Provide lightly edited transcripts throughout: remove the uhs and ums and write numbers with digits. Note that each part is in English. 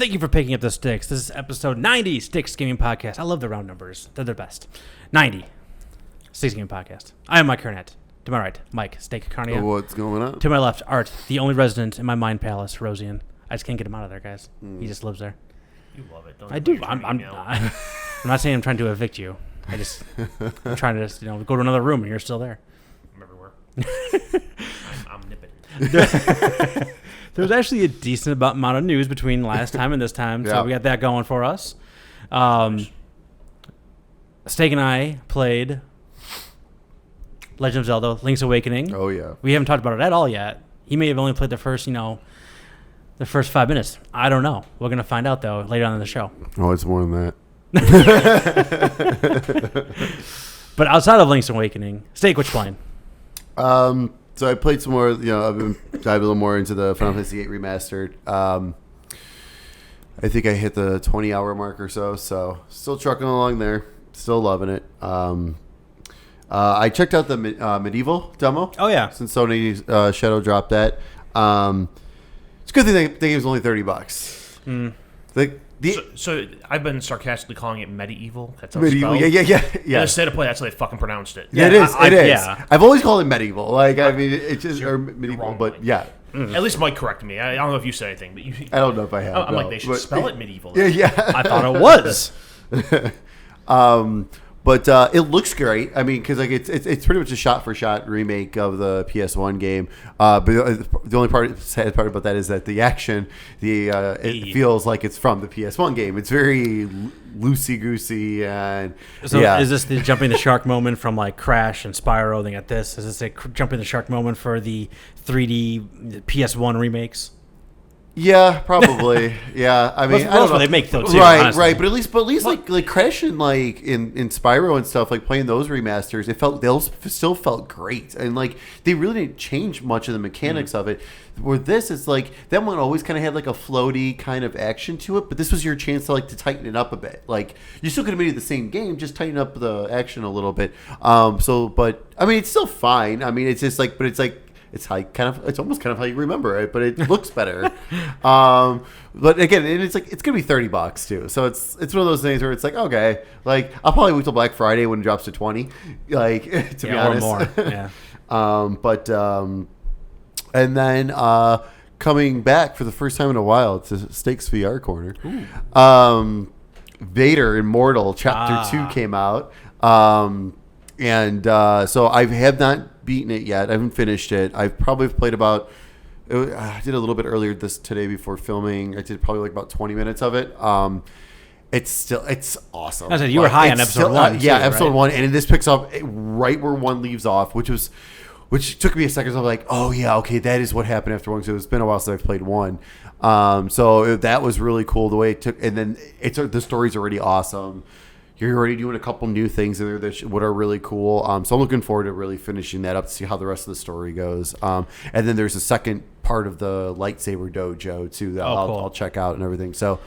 Thank you for picking up the Sticks. This is episode 90, Sticks Gaming Podcast. I love the round numbers. They're the best. 90, Sticks Gaming Podcast. I am Myke Cornett. To my right, Myke, Steak Carnia. What's going on? To my left, Art, the only resident in my mind palace, Rosian. I just can't get him out of there, guys. He just lives there. You love it, don't I you? do. I'm not saying I'm trying to evict you. I'm trying to just, go to another room and you're still there. I'm everywhere. I'm omnipotent. There's actually a decent amount of news between last time and this time, so we got that going for us. Steak and I played Legend of Zelda, Link's Awakening. Oh, yeah. We haven't talked about it at all yet. He may have only played the first 5 minutes. I don't know. We're going to find out, though, later on in the show. Oh, it's more than that. But outside of Link's Awakening, Steak, what you playing? So I played some more, I've been diving a little more into the Final Fantasy VIII Remastered. I think I hit the 20-hour mark or so still trucking along there. Still loving it. I checked out the Medieval demo. Oh, yeah. Since Sony Shadow dropped that. It's a good thing they gave us only $30. So I've been sarcastically calling it medieval. That's how Medieval, it's spelled. yeah. In the state of play, that's how they fucking pronounced it. Yeah, it is. Yeah. I've always called it medieval. Like, I mean, it's just or medieval, wrong, but Mike. yeah. At least Mike corrected me. I don't know if you said anything, but you. I don't know if I have. I'm like, they should spell it medieval. Yeah. I thought it was. But it looks great. I mean, because like it's pretty much a shot-for-shot remake of the PS1 game. But the only sad part about that is that the action, it feels like it's from the PS1 game. It's very loosey-goosey and So is this the jumping the shark moment from like Crash and Spyro? They got this. Is this a jumping the shark moment for the 3D PS1 remakes? Yeah, probably. Yeah, I mean, That's what they make though, too. Right, honestly. right. But at least like Crash and like in Spyro and stuff, like playing those remasters, they still felt great, and like they really didn't change much of the mechanics of it. Where this is like that one always kind of had like a floaty kind of action to it, but this was your chance to tighten it up a bit. Like you still could have made it the same game, just tighten up the action a little bit. But I mean, it's still fine. I mean, it's just like, but it's like. It's almost kind of how you remember it, but it looks better. But again, it's gonna be $30 too. So it's one of those things where it's like, okay, like I'll probably wait till Black Friday when it drops to 20. Like to be honest, or more. Yeah. And then coming back for the first time in a while to Stakes VR Corner. Vader Immortal Chapter 2 came out. So I have not beaten it yet. I haven't finished it. I've probably played about. I did a little bit earlier today before filming. I did probably like about 20 minutes of it. It's awesome. I said you were high on episode 1. Yeah, too, episode right? 1, and this picks up right where 1 leaves off, which took me a second. So I'm like, oh yeah, okay, that is what happened after 1. So it's been a while since I've played 1. So that was really cool the way it took, and then the story's already awesome. You're already doing a couple new things in there that are really cool. So I'm looking forward to really finishing that up to see how the rest of the story goes. And then there's a second part of the lightsaber dojo too that cool. I'll check out and everything. So,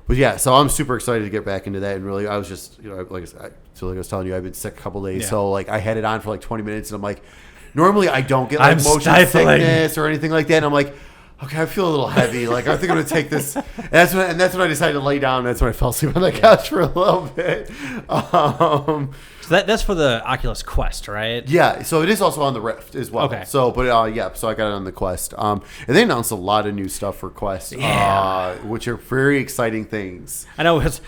but yeah, so I'm super excited to get back into that. And really, I was just like I was telling you, I've been sick a couple days, so like I had it on for like 20 minutes, and I'm like, normally I don't get like motion sickness or anything like that, and I'm like. Okay, I feel a little heavy. Like I think I'm gonna take this. And that's when I decided to lay down. That's when I fell asleep on the couch for a little bit. So that's for the Oculus Quest, right? Yeah. So it is also on the Rift as well. Okay. So, but so I got it on the Quest. And they announced a lot of new stuff for Quest, which are very exciting things. I know because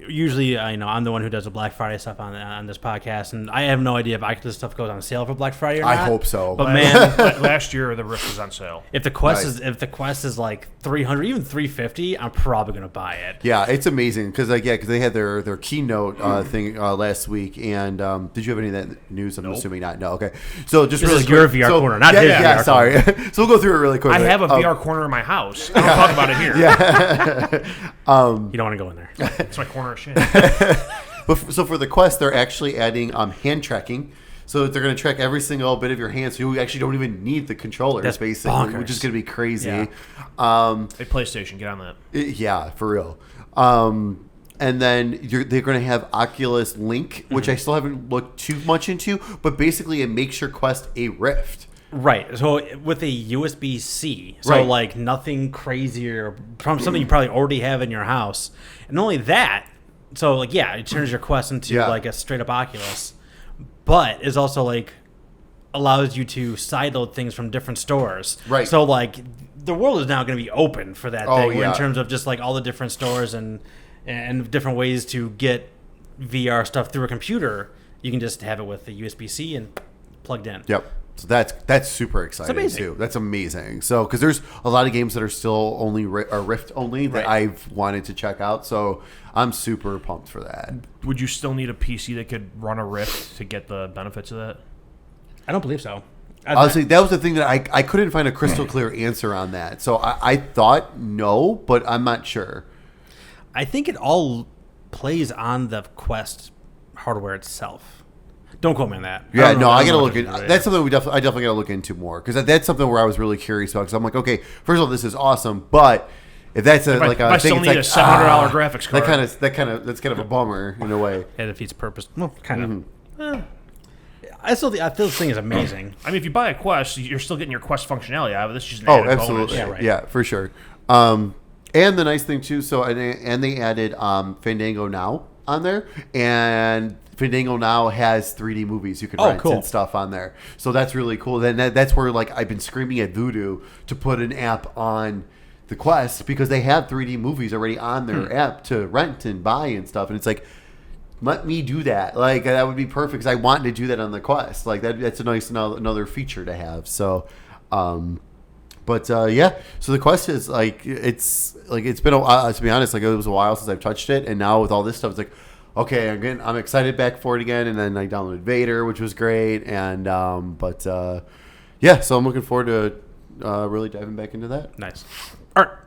usually I'm the one who does the Black Friday stuff on this podcast, and I have no idea if Oculus stuff goes on sale for Black Friday or not. I hope so. But man, last year the Rift was on sale. If the Quest is like 300, even 350, I'm probably gonna buy it. Yeah, it's amazing because they had their keynote thing last week. And did you have any of that news? I'm assuming not. No. Okay. So just this really is your VR corner, not his VR corner. Sorry. So we'll go through it really quick. I have a VR corner in my house. I don't talk about it here. Yeah. You don't want to go in there. It's my corner of shit. So for the Quest, they're actually adding hand tracking. So they're going to track every single bit of your hand, so you actually don't even need the controllers, That's basically, bonkers. which is going to be crazy. Yeah. Hey, PlayStation, get on that. Yeah, for real. And then they're going to have Oculus Link, which I still haven't looked too much into, but basically it makes your Quest a Rift. Right. So with a USB-C, so Right. like nothing crazier from something you probably already have in your house. And not only that, so like yeah, it turns your Quest into like a straight up Oculus, but is also like allows you to sideload things from different stores. Right. So like the world is now going to be open for that thing yeah. in terms of just like all the different stores and different ways to get VR stuff through a computer. You can just have it with the USB-C and plugged in. Yep. So that's super exciting too. That's amazing. So because there's a lot of games that are still only Rift only that I've wanted to check out. So I'm super pumped for that. Would you still need a PC that could run a Rift to get the benefits of that? I don't believe so. Honestly, that was the thing that I couldn't find a crystal clear answer on that. So I thought no, but I'm not sure. I think it all plays on the Quest hardware itself. Don't quote me on that. Yeah, I gotta look into. That's something I definitely gotta look into more because that's something where I was really curious about. Because I'm like, okay, first of all, this is awesome, but if that's a thing, I still need a $700 graphics card. That's kind of a bummer in a way. It defeats purpose. Well, kind of. I feel this thing is amazing. I mean, if you buy a Quest, you're still getting your Quest functionality out of it. This is just an added absolutely, bonus. Yeah, for sure. And the nice thing too, and they added Fandango Now on there, and Fandango Now has 3D movies you can rent and stuff on there. So that's really cool. Then that's where like I've been screaming at Voodoo to put an app on the Quest because they have 3D movies already on their app to rent and buy and stuff. And it's like, let me do that. Like that would be perfect because I want to do that on the Quest. Like that's a nice another feature to have. So, yeah. So the Quest is like it's been a while, to be honest. Like it was a while since I've touched it, and now with all this stuff, it's like, okay, I'm excited back for it again. And then I downloaded Vader, which was great, and yeah. So I'm looking forward to really diving back into that. Nice. Art.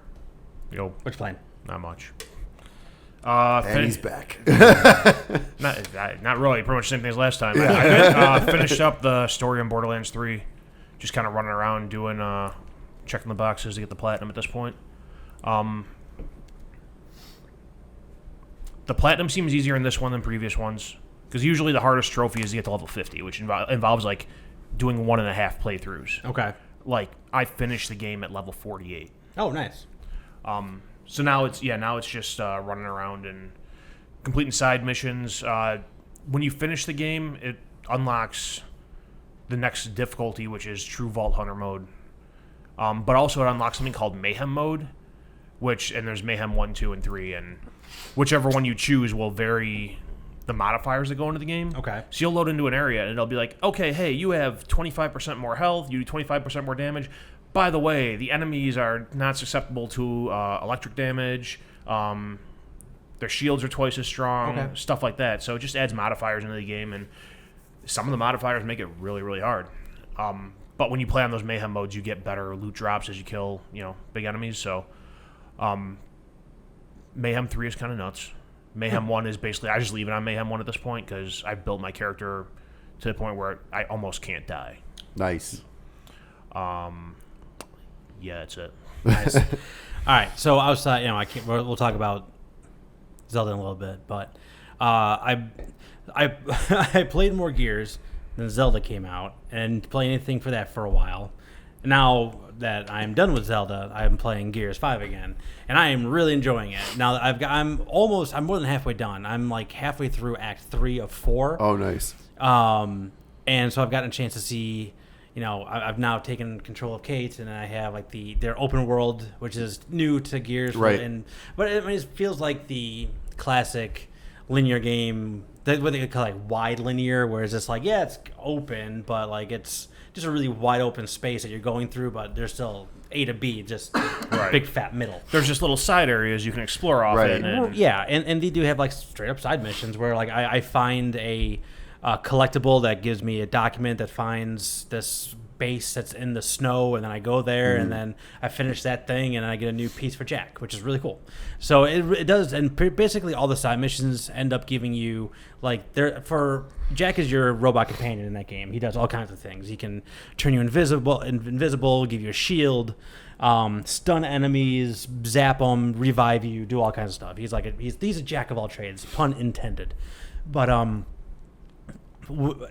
Yo, What's playing? not much. And he's back. Not really. Pretty much the same thing as last time. I finished up the story in Borderlands 3. Just kind of running around doing, checking the boxes to get the platinum at this point. The platinum seems easier in this one than previous ones. Because usually the hardest trophy is to get to level 50, which involves like doing 1.5 playthroughs. Okay. Like I finished the game at level 48. Oh, nice. So now it's just running around and completing side missions. When you finish the game, it unlocks the next difficulty, which is True Vault Hunter mode. But also it unlocks something called Mayhem mode, and there's Mayhem 1, 2, and 3, and whichever one you choose will vary the modifiers that go into the game. Okay. So you'll load into an area and it'll be like, okay, hey, you have 25% more health, you do 25% more damage. By the way, the enemies are not susceptible to electric damage. Their shields are twice as strong, stuff like that. So it just adds modifiers into the game, and some of the modifiers make it really, really hard. But when you play on those Mayhem modes, you get better loot drops as you kill, big enemies. So Mayhem 3 is kind of nuts. Mayhem 1 is basically, I just leave it on Mayhem 1 at this point because I built my character to the point where I almost can't die. Nice. Yeah, that's it. Nice. All right. So outside, we'll talk about Zelda in a little bit, but I played more Gears than Zelda came out, and play anything for that for a while. Now that I'm done with Zelda, I'm playing Gears 5 again, and I am really enjoying it. Now that I'm more than halfway done. I'm like halfway through Act 3 of 4. Oh, nice. And so I've gotten a chance to see. I've now taken control of Kate, and I have like their open world, which is new to Gears, right? But it feels like the classic linear game, what they call like wide linear, where it's just like it's open, but like it's just a really wide open space that you're going through, but there's still A to B, just big fat middle. There's just little side areas you can explore off it. And they do have like straight up side missions where like I find a collectible that gives me a document that finds this base that's in the snow, and then I go there and then I finish that thing and I get a new piece for Jack, which is really cool. So it does, and basically all the side missions end up giving you like Jack is your robot companion in that game. He does all kinds of things. He can turn you invisible, give you a shield, stun enemies, zap them, revive you, do all kinds of stuff. He's a jack of all trades, pun intended. But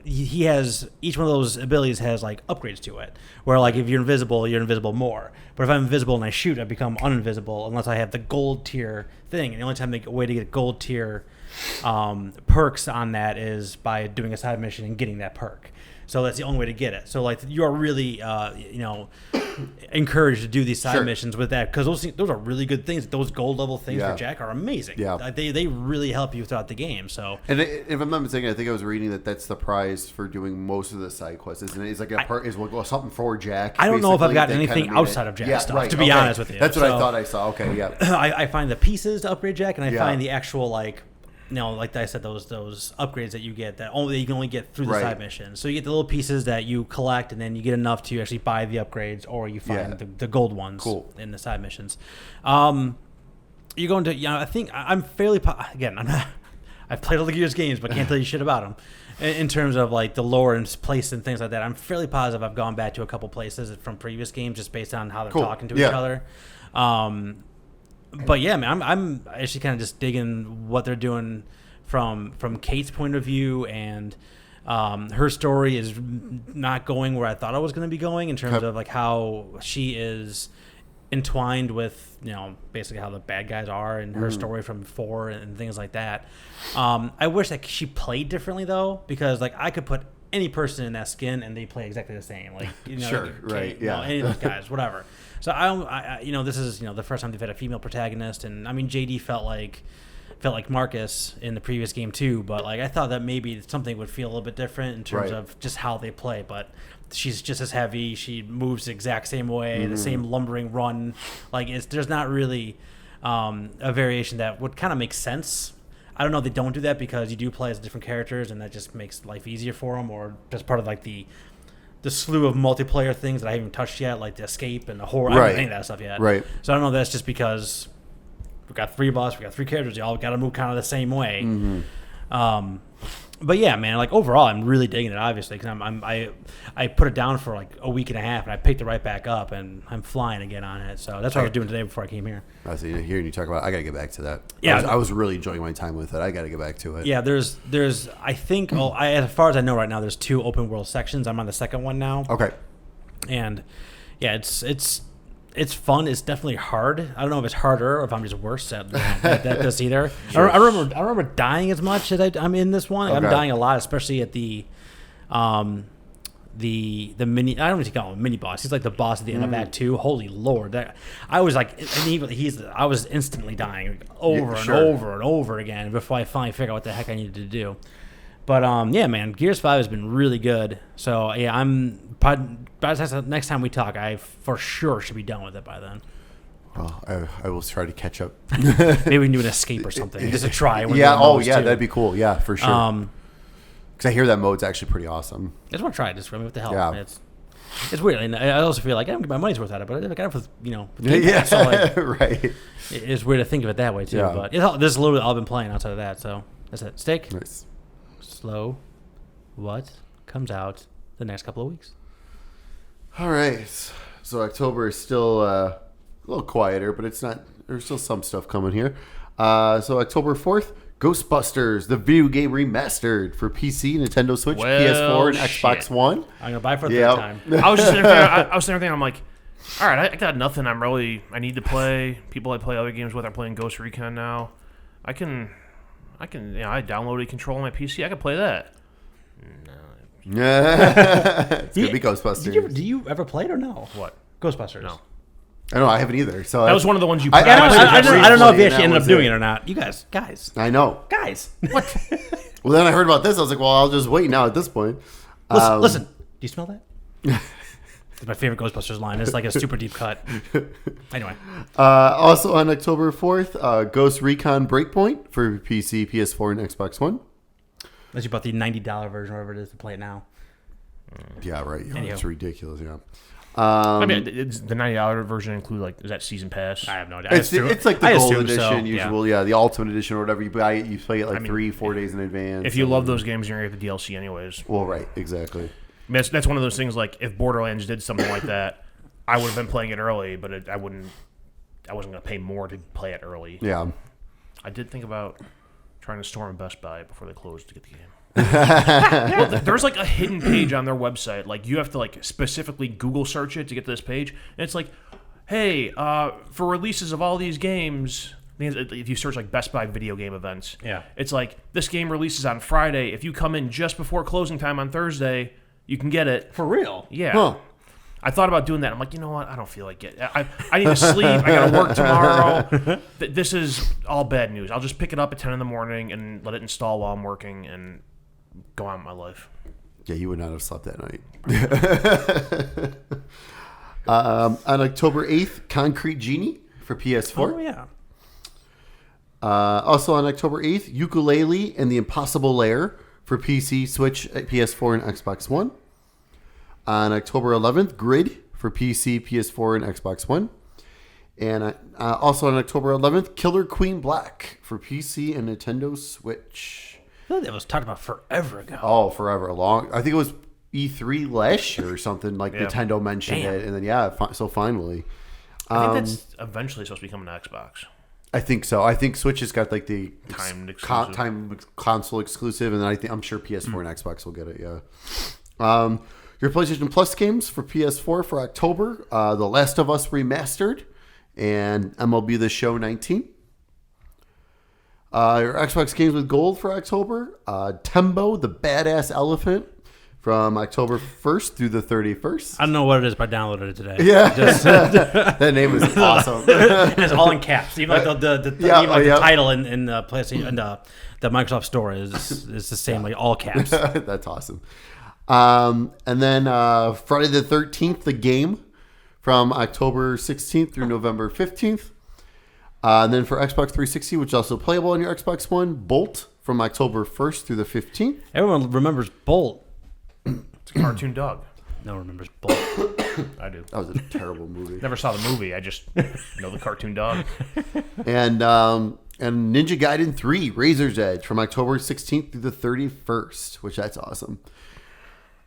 he has each one of those abilities has like upgrades to it. Where like if you're invisible more. But if I'm invisible and I shoot, I become uninvisible unless I have the gold tier thing. And the only time the way to get gold tier perks on that is by doing a side mission and getting that perk. So that's the only way to get it. So like you are really, encouraged to do these side missions with that because those are really good things. Those gold level things for Jack are amazing. Yeah, they really help you throughout the game. So, and if I'm not mistaken, I think I was reading that's the prize for doing most of the side quests. Isn't it? It's like something for Jack. I don't know if I've gotten anything outside of Jack stuff. To be honest with you, that's what I thought I saw. Okay, yeah. I find the pieces to upgrade Jack, and I find the actual like I said, those upgrades that you get that you can only get through the side missions. So you get the little pieces that you collect, and then you get enough to actually buy the upgrades, or you find the gold ones in the side missions. You're going to, I think I'm fairly I've played all the Gears games, but can't tell you shit about them in terms of like the lore and place and things like that. I'm fairly positive I've gone back to a couple places from previous games just based on how they're talking to each other. But yeah, man, I'm actually kind of just digging what they're doing from Kate's point of view, and her story is not going where I thought it was going to be going in terms of like how she is entwined with basically how the bad guys are and her story from 4 and things like that. I wish that she played differently though, because like I could put any person in that skin and they play exactly the same. Like any of those guys, whatever. So I this is the first time they've had a female protagonist, and I mean JD felt like Marcus in the previous game too, but like I thought that maybe something would feel a little bit different in terms of just how they play. But she's just as heavy. She moves the exact same way, the same lumbering run. Like there's not really a variation that would kind of make sense. I don't know if they don't do that because you do play as different characters, and that just makes life easier for them, or just part of like the slew of multiplayer things that I haven't touched yet, like the escape and the horror. I haven't any of that stuff yet. Right. So I don't know if that's just because we've got 3 boss, we've got 3 characters, you all got to move kind of the same way. But yeah, man, like overall, I'm really digging it, obviously, because I put it down for like a week and a half, and I picked it right back up, and I'm flying again on it. So that's what I was doing today before I came here. I see. Hearing you talk about it, I got to get back to that. Yeah, I was really enjoying my time with it. I got to get back to it. Yeah, there's I think, as far as I know right now, there's 2 open world sections. I'm on the second one now. Okay. And yeah, it's fun. It's definitely hard. I don't know if it's harder or if I'm just worse at this either. Sure. I remember dying as much as I'm in this one. Okay. I'm dying a lot, especially at the mini. I don't even call him a mini boss. He's like the boss at the end of Act 2. Holy Lord! I was like, I was instantly dying over and over and over again before I finally figured out what the heck I needed to do. But yeah, man, Gears 5 has been really good. So yeah, by the next time we talk, I for sure should be done with it by then. Well, I will try to catch up. Maybe we can do an escape or something, just a try. That'd be cool. Yeah, for sure. Because I hear that mode's actually pretty awesome. I just want to try it. Just what the hell? Yeah. It's weird, and I also feel like I don't get my money's worth out of it, but I got it with Game Pass, so like, right. It's weird to think of it that way too. Yeah. But this is literally all I've been playing outside of that. So that's it. Steak. Nice. Slow. What comes out the next couple of weeks? All right. So October is still a little quieter, but it's not. There's still some stuff coming here. So October 4th, Ghostbusters, the video game remastered for PC, Nintendo Switch, PS4, and Xbox One. I'm gonna buy it for the third time. I was just I was thinking, I'm like, all right, I got nothing. I need to play. People I play other games with are playing Ghost Recon now. I downloaded Control on my PC. I can play that. No. It's gonna be Ghostbusters. Do you ever play it or no? What? Ghostbusters? No. I know I haven't either. So that was one of the ones you. I don't know if you actually ended up doing it or not. You guys. I know. Guys. What? Well, then I heard about this. I was like, well, I'll just wait now at this point. Listen. Do you smell that? It's my favorite Ghostbusters line. It's like a super deep cut. Anyway. Also on October 4th, Ghost Recon Breakpoint for PC, PS4, and Xbox One. Unless you bought the $90 version, whatever it is, to play it now. Yeah, right. It's ridiculous. Yeah. I mean, does the $90 version include is that season pass? I have no idea. It's like the gold edition, usual. Yeah, the ultimate edition or whatever. You buy it, you play it 3-4 days in advance. If you love those games, you're gonna get the DLC anyways. Well, right, exactly. I mean, that's one of those things. Like if Borderlands did something like that, I would have been playing it early, but I wasn't gonna pay more to play it early. Yeah. I did think about trying to storm Best Buy before they closed to get the game. Well, there's like a hidden page on their website. Like you have to like specifically Google search it to get to this page, and it's like, hey, for releases of all these games. If you search like Best Buy video game events, it's like this game releases on Friday. If you come in just before closing time on Thursday, you can get it For real? Yeah. Huh. I thought about doing that. I'm like, you know what? I don't feel like it. I need to sleep. I got to work tomorrow. This is all bad news. I'll just pick it up at 10 in the morning and let it install while I'm working and go on with my life. Yeah, you would not have slept that night. On October 8th, Concrete Genie for PS4. Oh, yeah. Also on October 8th, Yooka-Laylee and the Impossible Lair for PC, Switch, PS4, and Xbox One. On October 11th, Grid for PC, PS4, and Xbox One. And also on October 11th, Killer Queen Black for PC and Nintendo Switch. I feel like that was talked about forever ago. Oh, forever long. I think it was E3 last year or something. Like Nintendo mentioned it, and then so finally, I think that's eventually supposed to become an Xbox. I think so. I think Switch has got like the Timed console exclusive, and then I'm sure PS4 and Xbox will get it. Yeah. Your PlayStation Plus games for PS4 for October: The Last of Us Remastered and MLB The Show 19. Your Xbox games with gold for October: Tembo the Badass Elephant from October 1st through the 31st. I don't know what it is, but I downloaded it today. Yeah, that name is awesome. It's all in caps. Even like the title in the PlayStation and the Microsoft Store is the same, like all caps. That's awesome. And then Friday the 13th, the game from October 16th through November 15th. And then for Xbox 360, which is also playable on your Xbox One, Bolt from October 1st through the 15th. Everyone remembers Bolt. It's a cartoon dog. No one remembers Bolt. I do. That was a terrible movie. Never saw the movie. I just know the cartoon dog. And Ninja Gaiden 3, Razor's Edge from October 16th through the 31st, which that's awesome.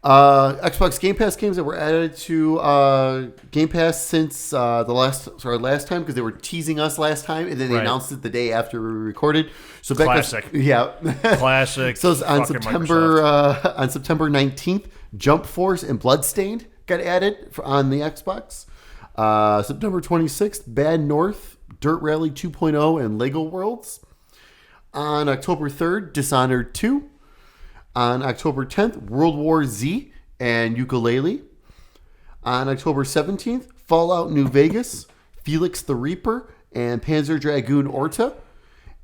Xbox Game Pass games that were added to Game Pass since last time, because they were teasing us last time, and then they announced it the day after we recorded. So Classic. Classic. So on September 19th, Jump Force and Bloodstained got added on the Xbox. September 26th, Bad North, Dirt Rally 2.0, and Lego Worlds. On October 3rd, Dishonored 2. On October 10th, World War Z and Yooka-Laylee. On October 17th, Fallout New Vegas, Felix the Reaper, and Panzer Dragoon Orta.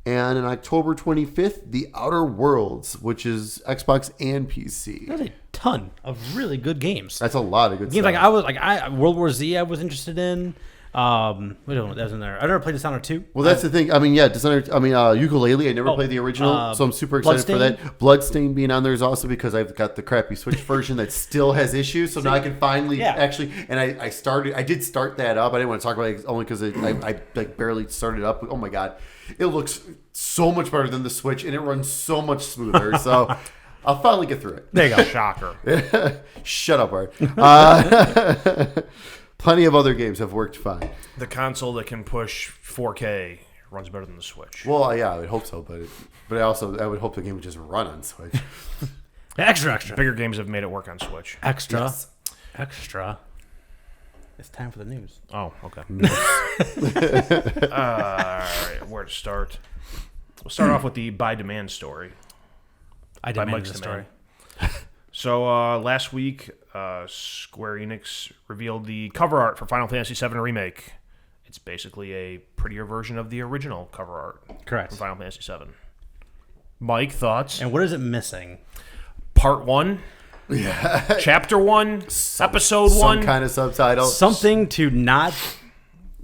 And on October 25th, The Outer Worlds, which is Xbox and PC. That's a ton of really good games. That's a lot of good games. stuff. World War Z I was interested in. That was in there. I never played Dishonored 2. Well, that's the thing. I mean, Dishonored. I mean, Yooka-Laylee. I never played the original, so I'm super excited for that. Bloodstained being on there is also because I've got the crappy Switch version that still has issues. So now I can finally actually. And I did start that up. I didn't want to talk about it only because I like barely started up. Oh my god, it looks so much better than the Switch, and it runs so much smoother. So I'll finally get through it. There you go. Shocker. Shut up, Art. Plenty of other games have worked fine. The console that can push 4K runs better than the Switch. Well, yeah, I would hope so, but I would hope the game would just run on Switch. Extra. Bigger games have made it work on Switch. Extra. It's time for the news. Oh, okay. All right, where to start? We'll start off with the by demand story. I demanded the story. So last week, Square Enix revealed the cover art for Final Fantasy VII Remake. It's basically a prettier version of the original cover art. Correct. For Final Fantasy VII. Myke, thoughts? And what is it missing? Part 1? Yeah. Chapter 1? Episode 1? Some kind of subtitle. Something to not...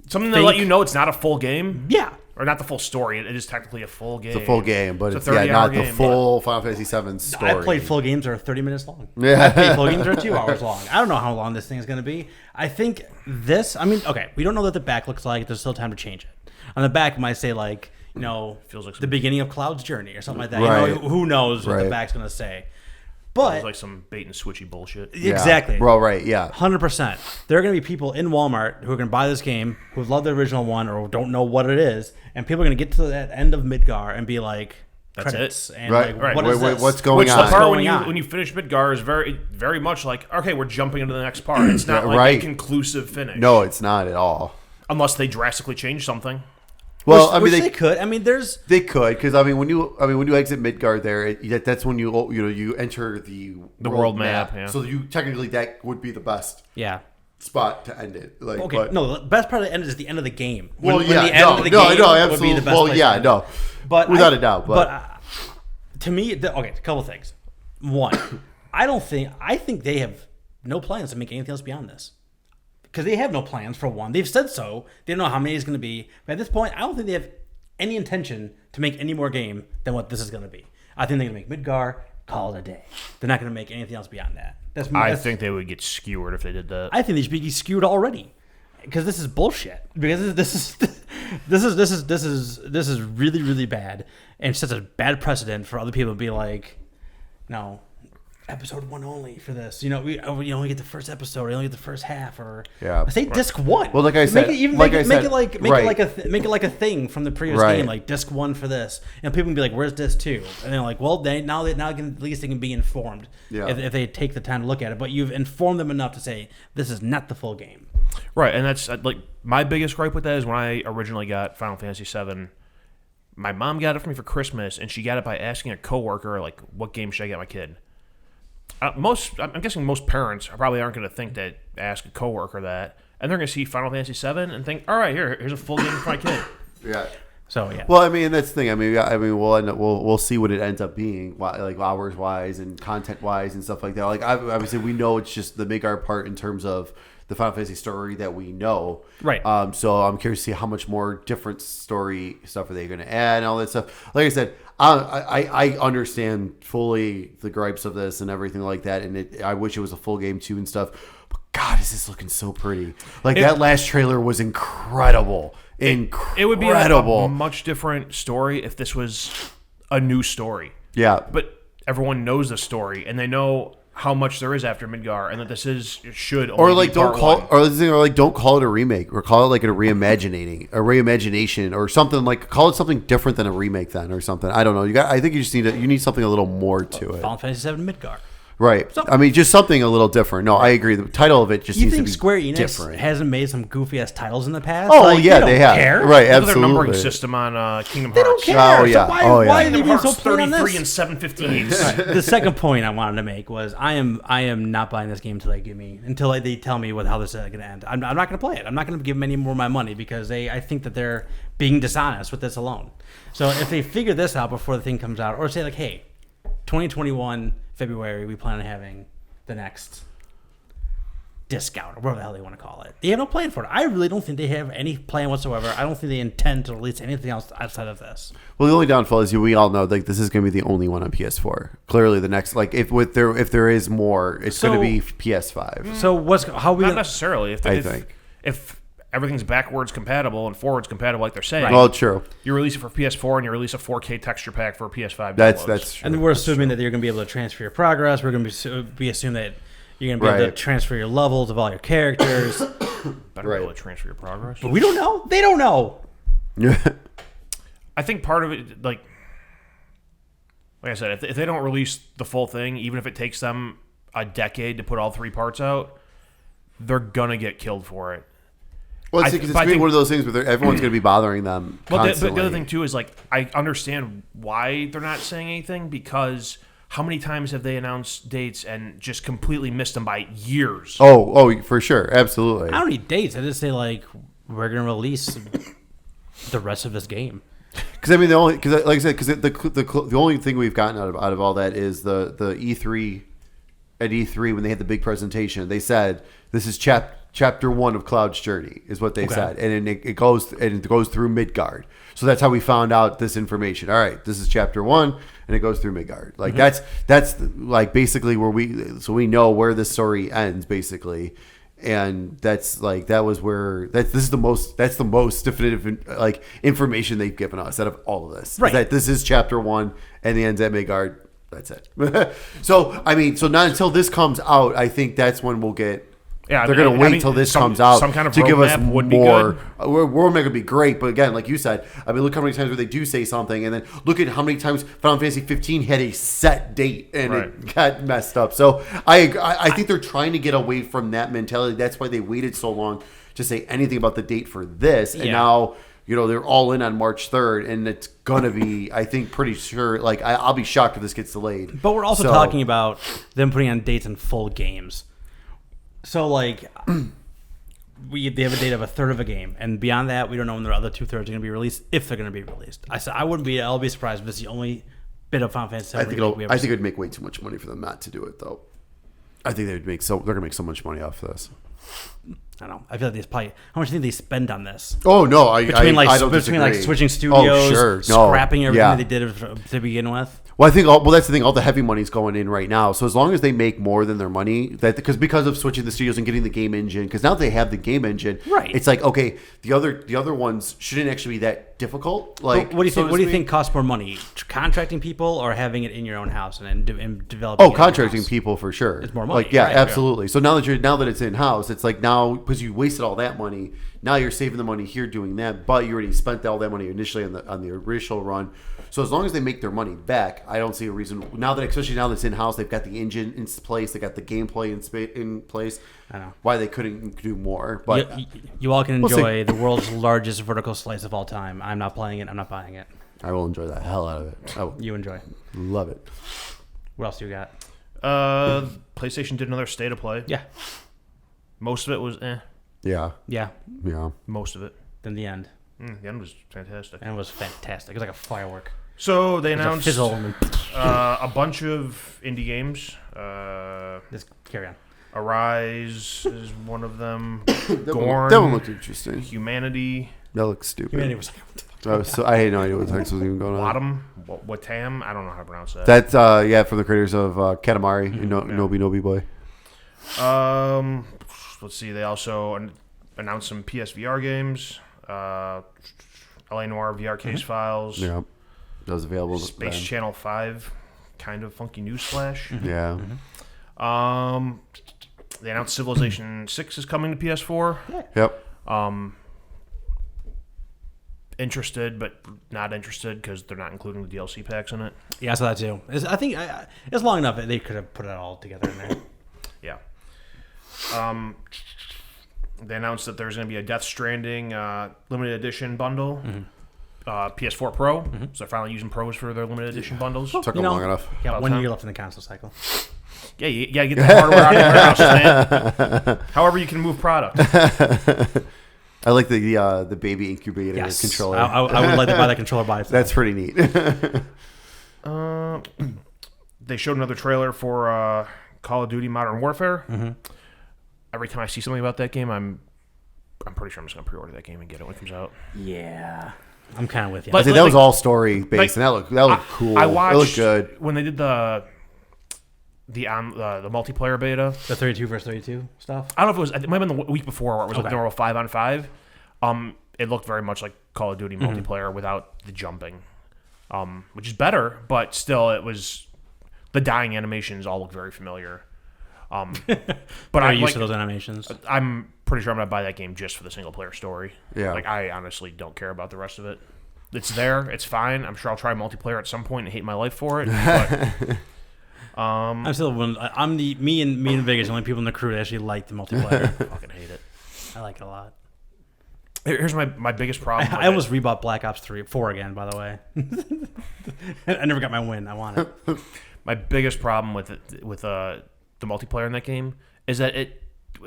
Something to let you know it's not a full game? Yeah. Or not the full story. It is technically a full game. It's a full game, but it's not not game, the full Final Fantasy VII story. I played full games that are 30 minutes long. Yeah. I played full games that are 2 hours long. I don't know how long this thing is going to be. I think we don't know what the back looks like. There's still time to change it. On the back, it might say feels like the beginning of Cloud's journey or something like that. Right. Who knows what the back's going to say. But it's like some bait and switchy bullshit. Exactly. Yeah. Well, right, yeah. 100%. There are going to be people in Walmart who are going to buy this game, who love the original one or don't know what it is, and people are going to get to that end of Midgar and be like, That's credits it. and Right. like Right. what Wait, is wait, this? what's going Which on? the part Going on? when you finish Midgar is very much like, okay, we're jumping into the next part. It's not like Right. a conclusive finish. No, it's not at all. Unless they drastically change something. Well, Which I mean, they could. I mean, there's they could, because when you exit Midgard there, that's when you enter the world map, yeah. So you technically that would be the best yeah. spot to end it. Like, Okay, but, no, the best part of the end is the end of the game. Well, When yeah, the end of the game absolutely. would be the best Well, place yeah, to end. no, But without a doubt. But to me, okay, a couple things. One, I think they have no plans to make anything else beyond this. Because they have no plans, for one. They've said so. They don't know how many it's going to be. But at this point, I don't think they have any intention to make any more game than what this is going to be. I think they're going to make Midgar, call it a day. They're not going to make anything else beyond that. I think they would get skewered if they did that. I think they should be skewed already. Because this is bullshit. Because this is really, really bad, and sets a bad precedent for other people to be like, no, episode 1 only for this. You know, we only get the first episode, or you only get the first half, or say disc 1. Well, like I said, make it like a thing from the previous game, like disc 1 for this, and people can be like, where's disc 2? And they're like, well, now at least they can be informed if they take the time to look at it. But you've informed them enough to say this is not the full game. Right, and that's like my biggest gripe with that is when I originally got Final Fantasy VII, my mom got it for me for Christmas, and she got it by asking a coworker, like, what game should I get my kid? I'm guessing most parents probably aren't going to think that, ask a coworker that, and they're going to see Final Fantasy VII and think, all right, here's a full game for my kid. Yeah. So yeah. Well, I mean, that's the thing. I mean, we'll see what it ends up being, like hours wise and content wise and stuff like that. Like obviously, we know it's just the Midgard part in terms of the Final Fantasy story that we know. Right. So I'm curious to see how much more different story stuff are they going to add and all that stuff. Like I said, I understand fully the gripes of this and everything like that, and I wish it was a full game too and stuff. But God, is this looking so pretty? Like that last trailer was incredible. Incredible. It would be a much different story if this was a new story. Yeah. But everyone knows the story, and they know how much there is after Midgar, and that this should only or like be don't part call one. or like don't call it a remake, or call it like a reimagination or something, like call it something different than a remake then, or something. I don't know. I think you just need something a little more to it. Final Fantasy VII Midgar. Right. I mean, just something a little different. No, I agree. The title of it just You needs to think be Square Enix different. hasn't made some goofy ass titles in the past? Oh like, yeah, they have. care. Right, Look at absolutely. their numbering system on Kingdom They Hearts. don't care. Oh, yeah. So why Oh, yeah. are they Kingdom being Hearts so plain on 33 this? and 715s. The second point I wanted to make was I am not buying this game until they tell me how this is going to end. I'm not going to play it. I'm not going to give them any more of my money because I think that they're being dishonest with this alone. So if they figure this out before the thing comes out, or say like, hey, 2021 February we plan on having the next disc out, or whatever the hell they want to call it. They have no plan for it. I really don't think they have any plan whatsoever. I don't think they intend to release anything else outside of this. Well, the only downfall is we all know like this is going to be the only one on PS4. Clearly, the next if there is more, it's going to be PS5. So how we Not necessarily. If everything's backwards compatible and forwards compatible, like they're saying. Right. Well, true. You release it for PS4 and you release a 4K texture pack for PS5. That's true. And we're assuming that you're going to be able to transfer your progress. We're going to be assuming that you're going to be able to transfer your levels of all your characters. Better be able to transfer your progress. But we don't know. They don't know. I think part of it, like I said, if they don't release the full thing, even if it takes them a decade to put all 3 parts out, they're going to get killed for it. Well, it's going to be one of those things where everyone's going to be bothering them constantly. But the other thing, too, is like I understand why they're not saying anything, because how many times have they announced dates and just completely missed them by years? Oh, for sure. Absolutely. I don't need dates. I just say, like, we're going to release the rest of this game. Because, I mean, like I said, the only thing we've gotten out of all that is the E3, at E3, when they had the big presentation, they said, this is Chapter 1 of Cloud's journey is what they said, and it goes through Midgard. So that's how we found out this information. All right, this is Chapter 1, and it goes through Midgard. Like that's like basically where we know where the story ends basically, and that's like this is the most definitive like information they've given us out of all of this. Right. That this is Chapter 1 and the ends at Midgard. That's it. So I mean, not until this comes out, I think that's when we'll get Yeah, they're going to wait till this comes out some kind of to give us roadmap would be more. good. World Mech would be great, but again, like you said, I mean, look how many times where they do say something, and then look at how many times Final Fantasy 15 had a set date and it got messed up. So I think they're trying to get away from that mentality. That's why they waited so long to say anything about the date for this, and now they're all in on March 3rd, and it's gonna be, I think, pretty sure. Like I'll be shocked if this gets delayed. But we're also talking about them putting on dates in full games. So like, they have a date of a third of a game, and beyond that, we don't know when the other 2/3 are going to be released, if they're going to be released. I'll be surprised if this is the only bit of Final Fantasy VII. I think it would make way too much money for them not to do it, though. I think they're going to make so much money off of this. I don't know. I feel like how much do you think they spend on this? Oh no, I don't between disagree. switching studios, scrapping everything that they did to begin with. Well, I think that's the thing. All the heavy money's going in right now. So as long as they make more than their money, because of switching the studios and getting the game engine, because now they have the game engine, right? It's like, okay, the other ones shouldn't actually be that difficult. Like, what do you think? What do you think costs more money? Contracting people or having it in your own house and developing? Oh, contracting people for sure. It's more money. Like, yeah, absolutely. So now that it's in house, it's like now because you wasted all that money. Now you're saving the money here doing that, but you already spent all that money initially on the original run. So as long as they make their money back, I don't see a reason. Especially now that it's in house, they've got the engine in place, they got the gameplay in place. I know why they couldn't do more. But you all can enjoy the world's largest vertical slice of all time. I'm not playing it. I'm not buying it. I will enjoy the hell out of it. You enjoy. Love it. What else do you got? PlayStation did another State of Play. Yeah. Most of it was Yeah. Most of it. Then the end. The end was fantastic. And it was fantastic. It was like a firework. So they announced a bunch of indie games. Just carry on. Arise is one of them. Gorn. That one looked interesting. Humanity. That looks stupid. Humanity was like, I had no idea what the heck was even going on. Watam? I don't know how to pronounce that. That's from the creators of Katamari and Nobi Boy. Let's see. They also announced some PSVR games. LA Noire VR case files. Yeah, that was available. Space Channel 5, kind of funky news flash. Yeah. They announced Civilization 6 is coming to PS4. Yep. Interested, but not interested because they're not including the DLC packs in it. Yeah, I saw that too. I think it's long enough that they could have put it all together in there. Yeah. They announced that there's going to be a Death Stranding limited edition bundle. PS4 Pro. So they're finally using Pros for their limited edition bundles. Took them long enough. Yeah, 1 year left in the console cycle. Yeah, you got to get the hardware out of your house, man. However you can move product. I like the baby incubator controller. I would like to buy that controller by itself. That's pretty neat. They showed another trailer for Call of Duty Modern Warfare. Every time I see something about that game, I'm pretty sure I'm just going to pre-order that game and get it when it comes out. Yeah. I'm kind of with you. But that was all story based, and that looked cool. I watched it looked good when they did the multiplayer beta. The 32 versus 32 stuff? I don't know if it might have been the week before where it was like normal 5-on-5. It looked very much like Call of Duty multiplayer without the jumping, which is better, but still the dying animations all look very familiar. But I'm used to those animations. I'm pretty sure I'm gonna buy that game just for the single player story. Yeah. Like I honestly don't care about the rest of it. It's there, it's fine. I'm sure I'll try multiplayer at some point and hate my life for it. But I'm still me and Vegas, the only people in the crew that actually like the multiplayer. I fucking hate it. I like it a lot. Here's my biggest problem. I almost rebought Black Ops 4 again, by the way. I never got my win. I want it. My biggest problem with the multiplayer in that game is that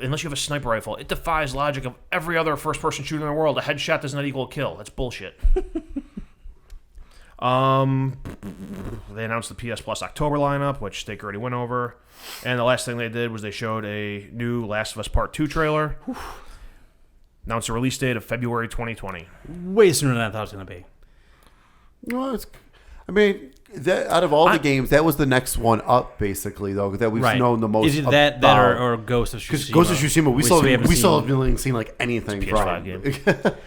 unless you have a sniper rifle, it defies logic of every other first-person shooter in the world. A headshot does not equal a kill. That's bullshit. They announced the PS Plus October lineup, which Steak already went over. And the last thing they did was they showed a new Last of Us Part 2 trailer. Announced a release date of February 2020. Way sooner than I thought it was going to be. Well, I mean, that out of all the games, that was the next one up, basically, though, that we've known the most. Is it that or Ghost of Tsushima? Because Ghost of Tsushima, we still haven't seen like anything from. Game.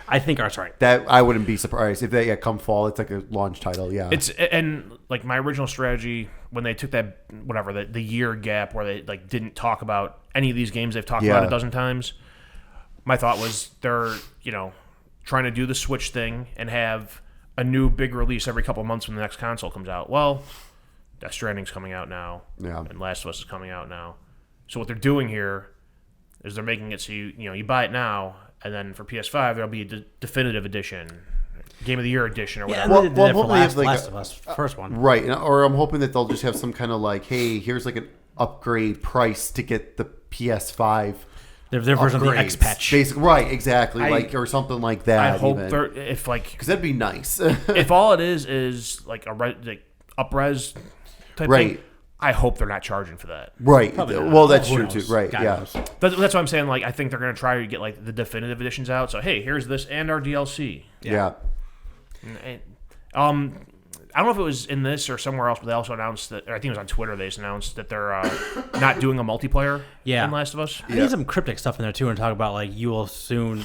I think that's right. That I wouldn't be surprised if they come fall. It's like a launch title. Yeah, it's and like my original strategy when they took that the year gap where they like didn't talk about any of these games they've talked about a dozen times. My thought was they're trying to do the Switch thing and have a new big release every couple of months when the next console comes out. Well, Death Stranding's coming out now, and Last of Us is coming out now. So what they're doing here is they're making it so you buy it now, and then for PS5 there'll be a definitive edition, Game of the Year edition, or whatever. Well, hopefully Last of Us, first one, right? Or I'm hoping that they'll just have some kind of like, hey, here's like an upgrade price to get the PS5. Their version of the X patch, basically, right? Exactly, or something like that. I hope because that'd be nice. If all it is like up-res type thing, I hope they're not charging for that. Right. Well, that's true too. Right. God knows. That's what I'm saying. Like, I think they're going to try to get like the definitive editions out. So hey, here's this and our DLC. Yeah. I don't know if it was in this or somewhere else, but they also announced that, or I think it was on Twitter, they just announced that they're not doing a multiplayer in Last of Us. I need some cryptic stuff in there, too, and talk about, like, you will soon,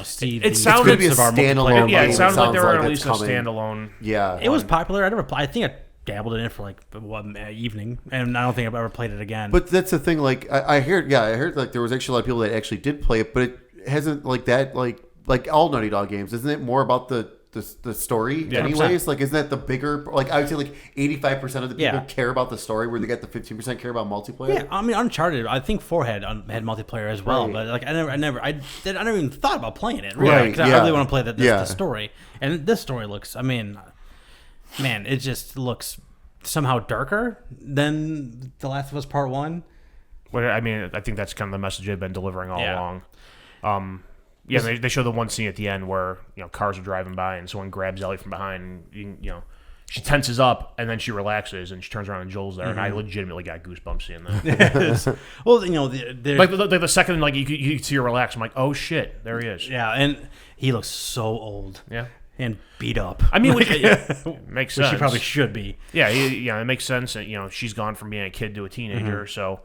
see it sounded of our multiplayer. Yeah, it sounded like they were releasing a standalone. Yeah. It was popular. I think I dabbled in it for, like, one evening, and I don't think I've ever played it again. But that's the thing, like, I heard, like, there was actually a lot of people that actually did play it, but it hasn't, like, that, like all Naughty Dog games, isn't it more about the story anyways? 100%. Like, isn't that the bigger, like, I would say like 85% of the people care about the story, where they get the 15% care about multiplayer. Yeah, I mean, Uncharted, I think 4 had multiplayer as well, but like I never even thought about playing it, really, because I really want to play the story. And this story looks, I mean, man, it just looks somehow darker than The Last of Us Part 1. Well, I mean, I think that's kind of the message they've been delivering all along. Yeah, they show the one scene at the end where cars are driving by and someone grabs Ellie from behind. And, she tenses up and then she relaxes and she turns around and Joel's there. And I legitimately got goosebumps seeing that. Well, like the second you see her relax, I'm like, oh shit, there he is. Yeah, and he looks so old. Yeah. And beat up. I mean, makes sense. She probably should be. Yeah, it makes sense. She's gone from being a kid to a teenager, so.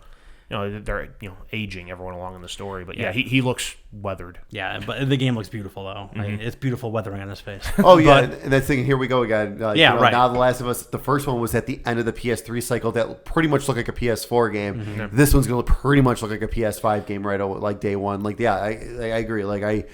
They're aging everyone along in the story, but he looks weathered. Yeah, but the game looks beautiful though. I mean, it's beautiful weathering on his face. Oh yeah, and that's thinking. Here we go again. Right. Now The Last of Us, the first one was at the end of the PS3 cycle. That pretty much looked like a PS4 game. This one's gonna pretty much look like a PS5 game right away, like day one. Like I agree. Like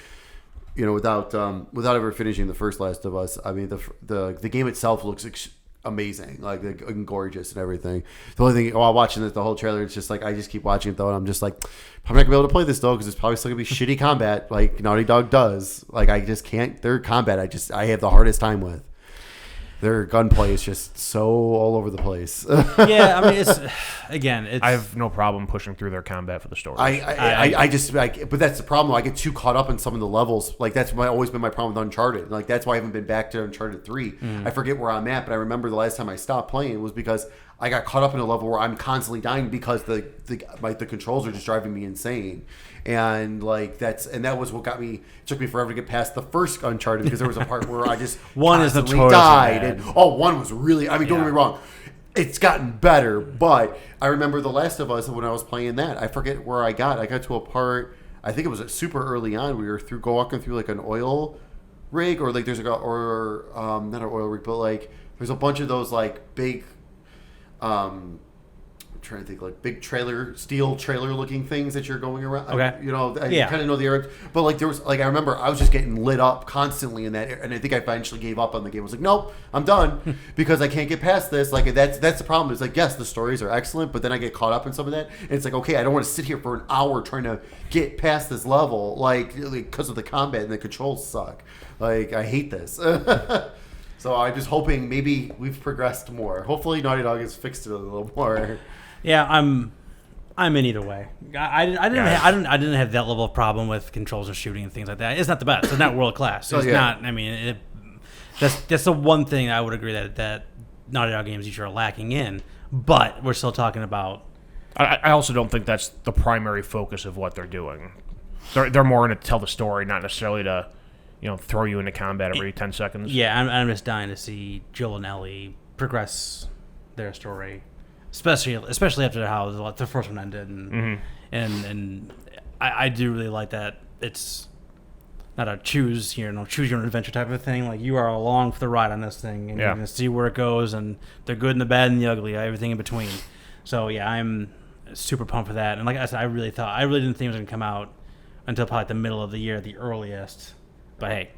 without ever finishing the first Last of Us, I mean the game itself looks amazing, like and gorgeous and everything. The only thing while watching the whole trailer, it's just like I just keep watching it though, and I'm just like, I'm not gonna be able to play this though because it's probably still gonna be shitty combat like Naughty Dog does. Like I just can't. Their combat, I have the hardest time with. Their gunplay is just so all over the place. Yeah, I mean, I have no problem pushing through their combat for the story. But that's the problem. I get too caught up in some of the levels. Like that's always been my problem with Uncharted. Like that's why I haven't been back to Uncharted 3. I forget where I'm at, but I remember the last time I stopped playing was because I got caught up in a level where I'm constantly dying because the controls are just driving me insane. And that was what got me. It took me forever to get past the first Uncharted because there was a part where I just one is the died. And one was really. I mean, don't get me wrong. It's gotten better, but I remember The Last of Us when I was playing that. I forget where I got. I got to a part. I think it was super early on. We were walking through like an oil rig, or like there's not an oil rig, but like there's a bunch of those like big. I'm trying to think, like big steel trailer looking things that you're going around. Okay. I kind of know the area, but like there was like I remember I was just getting lit up constantly in that, and I think I eventually gave up on the game. I was like, nope, I'm done because I can't get past this. Like that's the problem. It's like yes, the stories are excellent, but then I get caught up in some of that, and it's like okay, I don't want to sit here for an hour trying to get past this level, like because of the combat and the controls suck. Like I hate this. So I'm just hoping maybe we've progressed more. Hopefully Naughty Dog has fixed it a little more. Yeah, I'm in either way. I didn't have that level of problem with controls or shooting and things like that. It's not the best. It's not world class. It's not. I mean, that's the one thing I would agree that Naughty Dog games usually are lacking in. But we're still talking about. I also don't think that's the primary focus of what they're doing. They're more going to tell the story, not necessarily to throw you into combat every 10 seconds. Yeah, I'm just dying to see Joel and Ellie progress their story, especially after how the first one ended, and I do really like that it's not a choose your own adventure type of thing. Like, you are along for the ride on this thing, and you're gonna see where it goes, and the good and the bad and the ugly, everything in between. So yeah, I'm super pumped for that. And like I said, I really didn't think it was gonna come out until probably the middle of the year, the earliest. But hey,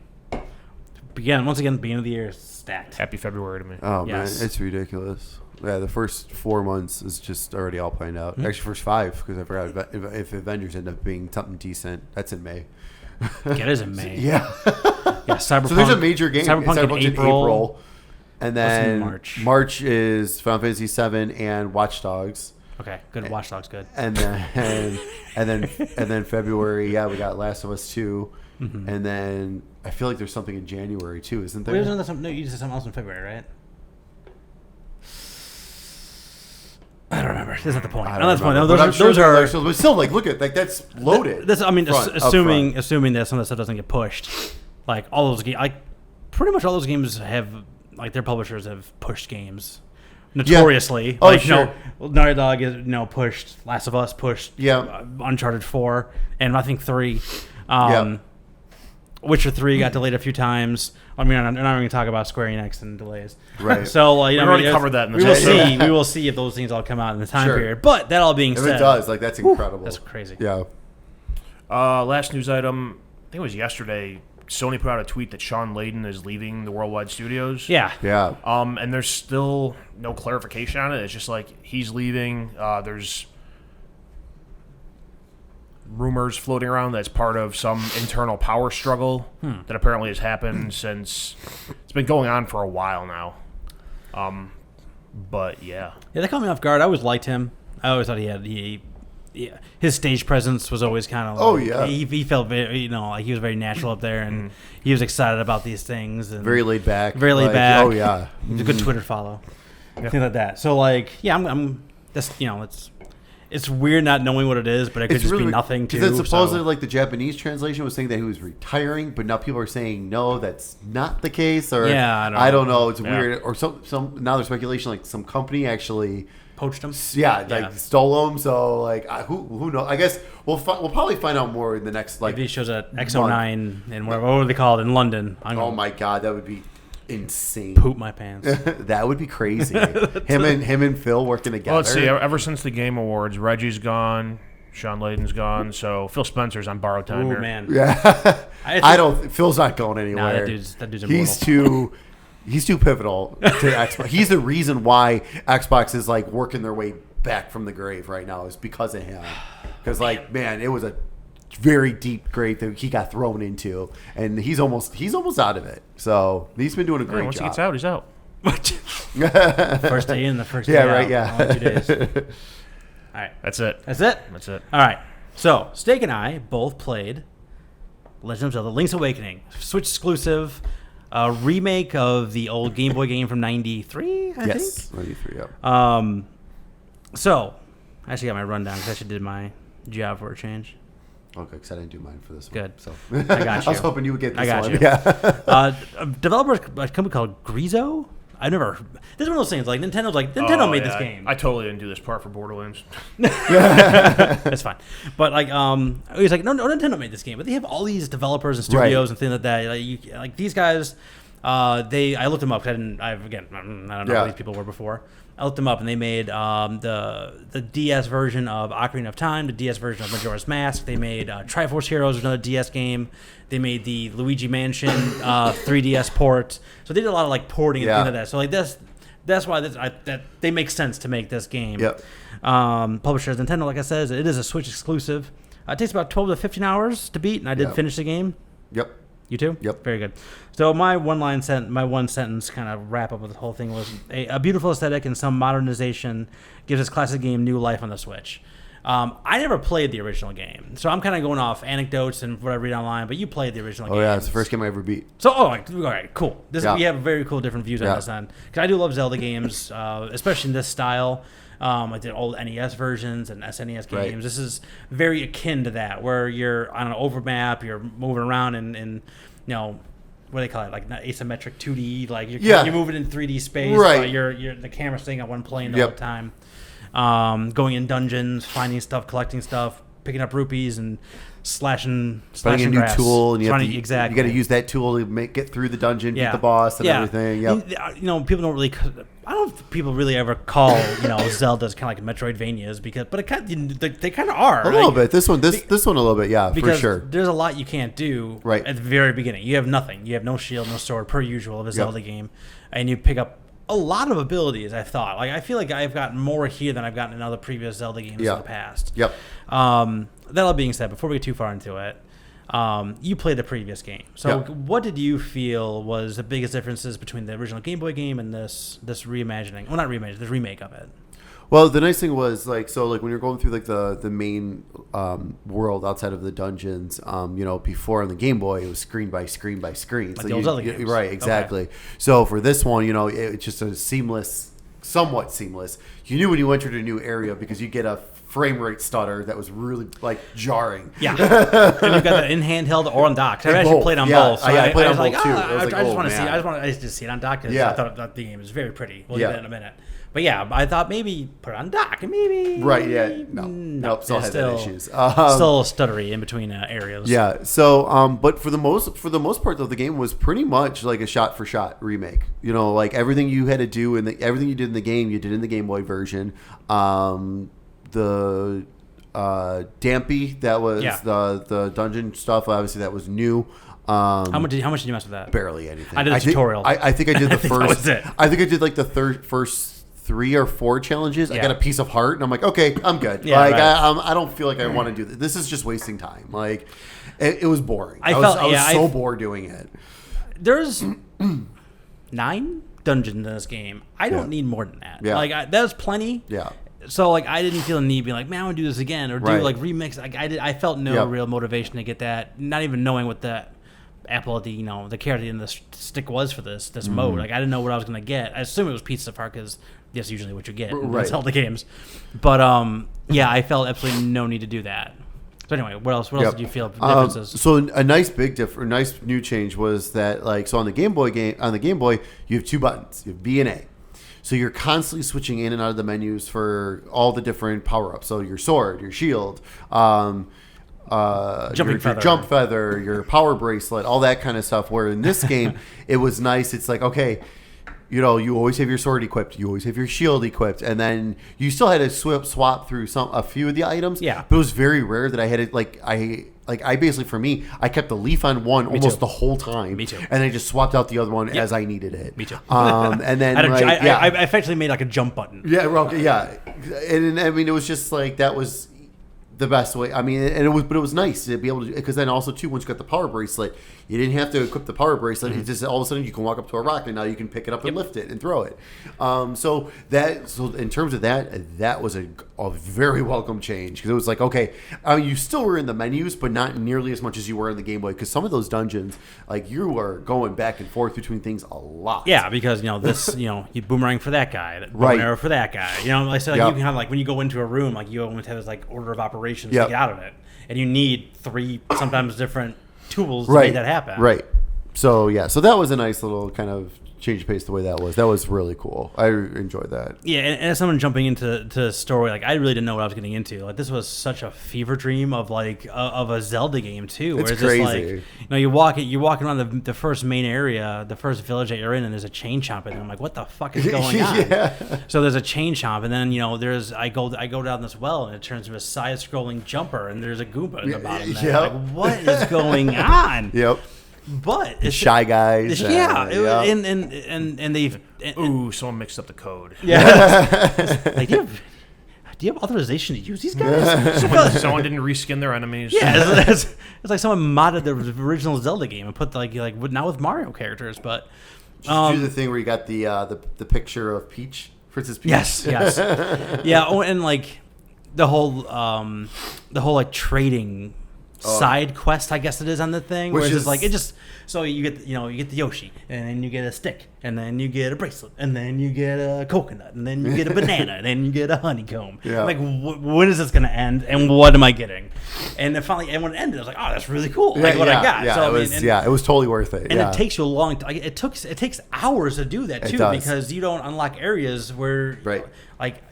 beginning of the year, stacked. Happy February to me. Oh Yes. man, it's ridiculous. Yeah, the first 4 months is just already all planned out. Actually, first 5, because I forgot if Avengers end up being something decent. That's in May. Yeah, it is in May. Yeah. Yeah, Cyberpunk. So there's a major game. Cyberpunk in April. And then March is Final Fantasy VII and Watch Dogs. Okay, good. Watch Dogs, good. And then February, we got Last of Us 2. Mm-hmm. And then I feel like there's something in January too, isn't there? No, you said something else in February, right? I don't remember. That's not the point. Those are. But still, like, look at that's loaded. Assuming that some of the stuff doesn't get pushed, like all those games, pretty much all those games have, like, their publishers have pushed games notoriously. Yeah. Like, sure. Naughty Dog is pushed. Last of Us pushed. Yeah. Uncharted 4 and I think 3. Yeah. Witcher 3 got delayed a few times. I mean, I'm not even going to talk about Square Enix and delays. Right. So, we already covered that in the we will see if those things all come out in the time period. But that all being said, if it does, that's incredible. That's crazy. Yeah. Last news item, I think it was yesterday, Sony put out a tweet that Shawn Layden is leaving the Worldwide Studios. Yeah. Yeah. And there's still no clarification on it. It's just like he's leaving. There's rumors floating around that's part of some internal power struggle that apparently has happened since it's been going on for a while now. But yeah, that caught me off guard. I always liked him. I always thought his stage presence was always kind of he felt very, like he was very natural up there, and he was excited about these things and very laid back. Oh yeah, he's a good Twitter follow, things like that. So I'm just it's weird not knowing what it is, but it could just be nothing too. Because supposedly, the Japanese translation was saying that he was retiring, but now people are saying no, that's not the case. Or I don't know. It's weird. Or some now there's speculation like some company actually poached him. Yeah, stole him. So who knows? I guess we'll probably find out more in the next Maybe he shows at X09 and what were they called in London? Oh my god, that would be insane. Poop my pants. That would be crazy. him and Phil working together. Well, let's see. Ever since the Game Awards, Reggie's gone, Shawn Layden's gone, so Phil Spencer's on borrowed time here. Man. Yeah. Phil's not going anywhere. Nah, that dude's He's too pivotal to Xbox. He's the reason why Xbox is working their way back from the grave right now, is because of him. Because it was a very deep grave that he got thrown into, and he's almost out of it. So he's been doing a great job. Once he gets out, he's out. First day in, the first day out. Right, yeah. Only 2 days. All right. That's it. All right. So Steak and I both played Legend of Zelda: Link's Awakening, Switch exclusive, a remake of the old Game Boy game from '93. I think. 93. Yeah. So I actually got my rundown because I actually did my job for a change. Okay, because I didn't do mine for this one. Good. So I got you. I was hoping you would get this I got one. you. Yeah. Developers, a company called Grezzo. This is one of those things. Nintendo made this game. I totally didn't do this part for Borderlands. That's fine. But he's like, no, Nintendo made this game, but they have all these developers and studios and things like that. These guys, I looked them up. I don't know who these people were before. I looked them up, and they made the DS version of Ocarina of Time, the DS version of Majora's Mask. They made Triforce Heroes, another DS game. They made the Luigi Mansion 3DS port. So they did a lot of porting and things like that. So that's why that they make sense to make this game. Yep. Publisher is Nintendo, like I said, it is a Switch exclusive. It takes about 12 to 15 hours to beat, and I did finish the game. Yep. You too? Yep. Very good. So my one sentence kind of wrap up of the whole thing was a beautiful aesthetic and some modernization gives this classic game new life on the Switch. I never played the original game, so I'm kind of going off anecdotes and what I read online, but you played the original game. Oh, yeah, it's the first game I ever beat. So, all right, cool. We have very cool different views on this then. Because I do love Zelda games, especially in this style. I did old NES versions and SNES games. Right. This is very akin to that, where you're on an overmap, you're moving around in what do they call it? Like not asymmetric 2D. Like Yeah. you're moving in 3D space. Right. But you're the camera's staying on one plane the Yep. whole time. Going in dungeons, finding stuff, collecting stuff, picking up rupees and slashing Finding a new grass. tool, and you Exactly. got to use that tool to get through the dungeon, beat Yeah. the boss, and Yeah. everything. Yep. People don't really. I don't know if people really ever call Zelda's kind of like Metroidvanias but it kind of, they kind of are A little bit. This one a little bit, yeah, for because sure. there's a lot you can't do Right. at the very beginning. You have nothing. You have no shield, no sword, per usual of a Zelda game, and you pick up a lot of abilities. I thought, like, I feel like I've gotten more here than I've gotten in other previous Zelda games in the past. Yep. That all being said, before we get too far into it, you played the previous game. So what did you feel was the biggest differences between the original Game Boy game and this reimagining? Well, not reimagining, this remake of it. Well, the nice thing was when you're going through like the main world outside of the dungeons, before on the Game Boy it was screen by screen by screen. Like those other games. Right, exactly. Okay. So for this one, it's just somewhat seamless. You knew when you entered a new area because you get a frame rate stutter that was really like jarring. Yeah, and you've got that in handheld or on dock. So I actually played on both. So I played on was both too. I just want to see. I just see it on dock because I thought that the game was very pretty. We'll get that in a minute. But yeah, I thought maybe put it on dock and maybe right. Yeah, nope. Still had that issues. Still stuttery in between areas. Yeah. So, but for the most part, though, the game was pretty much like a shot for shot remake. Like everything you had to do and everything you did in the game, you did in the Game Boy version. The Dampy, that was the dungeon stuff. Obviously, that was new. How much did you mess with that? Barely anything. I did a tutorial. I think I did the first. That was it. I think I did like the first 3 or 4 challenges. I got a piece of heart, and I'm like, okay, I'm good. Yeah, right. I don't feel like I want to do this. This is just wasting time. Like, it was boring. I was so bored doing it. There's 9 dungeons in this game. I don't need more than that. Yeah. Like that's plenty. Yeah. So like I didn't feel a need being like, man, I want to do this again or do like remix. Like I felt no real motivation to get that. Not even knowing what the apple at the carrot in the stick was for this mode. Like I didn't know what I was gonna get. I assume it was pieces of heart because that's usually what you get in Zelda games. But I felt absolutely no need to do that. So anyway, what else did you feel differences? So a nice nice new change was that on the Game Boy you have 2 buttons. You have B and A. So you're constantly switching in and out of the menus for all the different power-ups. So your sword, your shield, your jump feather, your power bracelet, all that kind of stuff. Where in this game, it was nice. It's like, okay, you always have your sword equipped, you always have your shield equipped, and then you still had to swap through a few of the items. Yeah. But it was very rare that I had it I basically, for me, I kept the leaf on one almost the whole time. Me too. And I just swapped out the other one as I needed it. Me too. And then I effectively made like a jump button. Yeah, yeah. And I mean, it was just like that was the best way. I mean, and it was nice to be able to, because then also too, once you got the power bracelet, you didn't have to equip the power bracelet. It's just all of a sudden you can walk up to a rock and now you can pick it up and lift it and throw it. So in terms of that was a very welcome change, because it was like, okay, you still were in the menus, but not nearly as much as you were in the Game Boy, because some of those dungeons, like, you were going back and forth between things a lot. Yeah, because this, you boomerang for that guy, boom arrow for that guy. I said, you can have, like, when you go into a room, like, you almost have this like order of operations to get out of it, and you need 3 sometimes different tools to make that happen. Right. So that was a nice little kind of change of pace the way that was. That was really cool. I enjoyed that. Yeah, and as someone jumping into story, like, I really didn't know what I was getting into. Like, this was such a fever dream of like of a Zelda game too. It's crazy. Just like, you're walking around the first main area, the first village that you're in, and there's a chain chomp, and I'm like, what the fuck is going on? So there's a chain chomp, and then I go down this well, and it turns into a side-scrolling jumper, and there's a Goomba in the bottom. There. Like, what is going on? Yep. But it's Shy Guys. And they've someone mixed up the code. Yeah. Like, do you have authorization to use these guys? Someone didn't reskin their enemies. Yeah, it's like someone modded the original Zelda game and put like not with Mario characters, but do the thing where you got the picture of Peach, Princess Peach. Yes. Yeah. Oh, and like the whole like trading side quest, I guess it is on the thing, Which where it's is- just like it just so you get you get the Yoshi, and then you get a stick, and then you get a bracelet, and then you get a coconut, and then you get a banana, and then you get a honeycomb. Yeah. Like when is this gonna end, and what am I getting? And then finally, and when it ended, I was like, oh, that's really cool. Like what I got. Yeah, So, I it mean, was. It was totally worth it. and yeah. it takes you a long time. It takes hours to do that It too, does. because you don't unlock areas where Right. like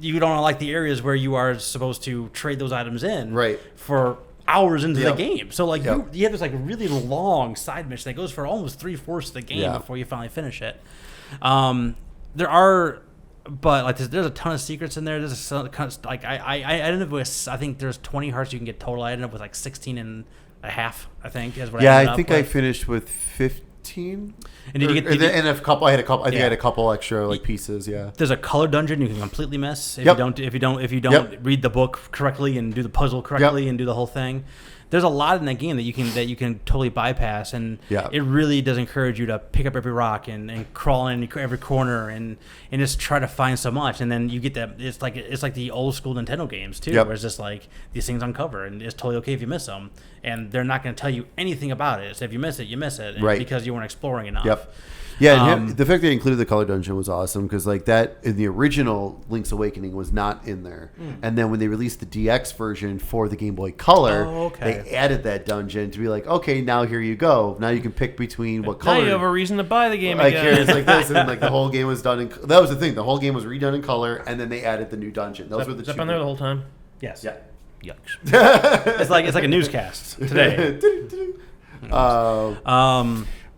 you don't unlock the areas where you are supposed to trade those items in Right. for hours into Yep. the game. So like Yep. you have this like really long side mission that goes for almost 3/4 of the game Yeah. before you finally finish it. There are. But like there's a ton of secrets in there. There's a kind of, like I ended up with, I think there's 20 hearts you can get total. I ended up with like 16 and a half, I think, is what I ended I up think with. I finished with 15. And did you get- and a couple? I had a couple. I think I Yeah. had a couple extra like pieces. Yeah. There's a color dungeon you can completely miss if Yep. you don't Yep. read the book correctly and do the puzzle correctly and do the whole thing. There's a lot in that game that you can totally bypass, and Yeah. it really does encourage you to pick up every rock and crawl in every corner and just try to find so much. And then you get that it's like the old school Nintendo games too, Yep. where it's just like these things uncover, and it's totally okay if you miss them, and they're not going to tell you anything about it. So if you miss it, you miss it, and Right. because you weren't exploring enough. Yep. Yeah, and the fact they included the color dungeon was awesome because like that in the original Link's Awakening was not in there, and then when they released the DX version for the Game Boy Color, Oh, okay. they added that dungeon to be like, okay, now here you go. Now you can pick between what color. Now you have a reason to buy the game Like again. here it's like this, and like the whole game was done in. That was the thing. The whole game was redone in color, and then they added the new dungeon. Those were the Has that two. been there the whole time? Yes. Yeah. Yucks. It's like a newscast today.